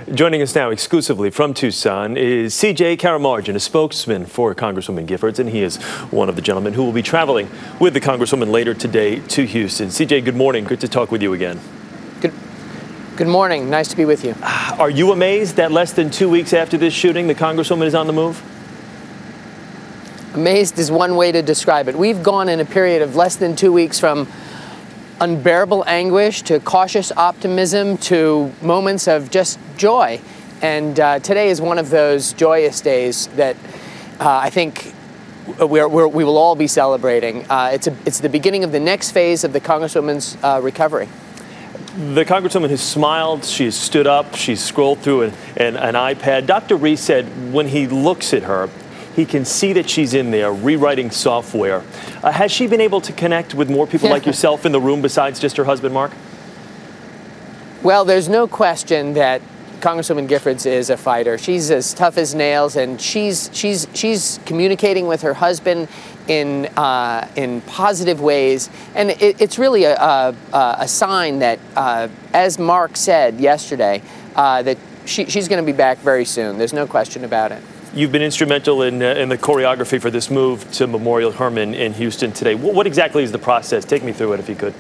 Joining us now exclusively from Tucson is Karamargin, a spokesman for Congresswoman Giffords, and he is one of the gentlemen who will be traveling with the Congresswoman later today to Houston. CJ, good morning. Good to talk with you again. Good morning. Nice to be with you. Are you amazed that less than 2 weeks after this shooting, the Congresswoman is on the move? Amazed is one way to describe it. We've gone in a period of less than 2 weeks from unbearable anguish to cautious optimism to moments of just joy. And today is one of those joyous days that I think we will all be celebrating. It's the beginning of the next phase of the Congresswoman's recovery. The Congresswoman has smiled, she's stood up, she's scrolled through an iPad. Dr. Reese said when he looks at her, he can see that she's in there rewriting software. Has she been able to connect with more people like yourself in the room besides just her husband, Mark? Well, there's no question that Congresswoman Giffords is a fighter. She's as tough as nails, and she's communicating with her husband in positive ways. And it's really a sign that, as Mark said yesterday, that she's going to be back very soon. There's no question about it. You've been instrumental in the choreography for this move to Memorial Hermann in Houston today. What exactly is the process? Take me through it if you could.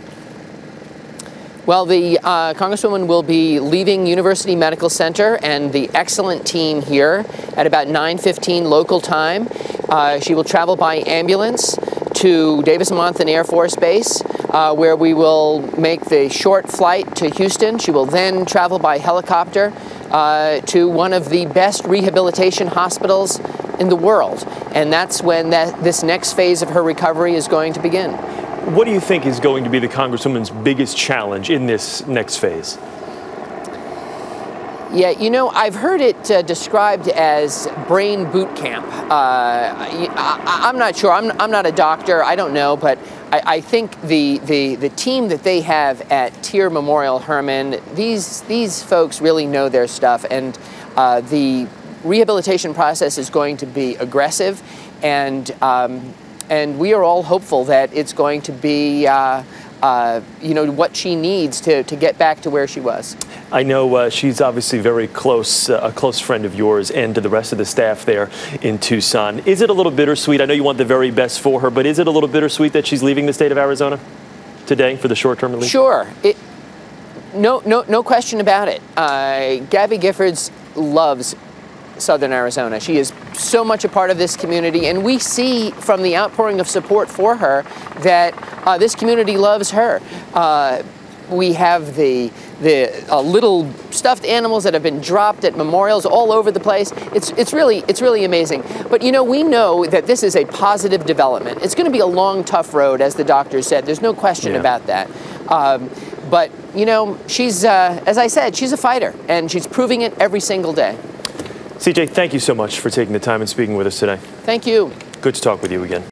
Well, the Congresswoman will be leaving University Medical Center and the excellent team here at about 9:15 local time. She will travel by ambulance to Davis-Monthan Air Force Base, where we will make the short flight to Houston. She will then travel by helicopter to one of the best rehabilitation hospitals in the world. And that's when this next phase of her recovery is going to begin. What do you think is going to be the Congresswoman's biggest challenge in this next phase? Yeah, you know, I've heard it described as brain boot camp. I'm not sure. I'm not a doctor. I don't know, but I think the team that they have at Tier Memorial Hermann, these folks really know their stuff, and the rehabilitation process is going to be aggressive, and we are all hopeful that it's going to be you know, what she needs to get back to where she was. I know she's obviously very close, a close friend of yours and to the rest of the staff there in Tucson. Is it a little bittersweet? I know you want the very best for her, but is it a little bittersweet that she's leaving the state of Arizona today for the short term at least? Sure. No question about it. Gabby Giffords loves Southern Arizona. She is so much a part of this community, and we see from the outpouring of support for her that this community loves her. We have the little stuffed animals that have been dropped at memorials all over the place. It's really amazing. But you know, we know that this is a positive development. It's going to be a long, tough road, as the doctor said. There's no question about that. But you know, she's as I said, she's a fighter, and she's proving it every single day. CJ, thank you so much for taking the time and speaking with us today. Thank you. Good to talk with you again.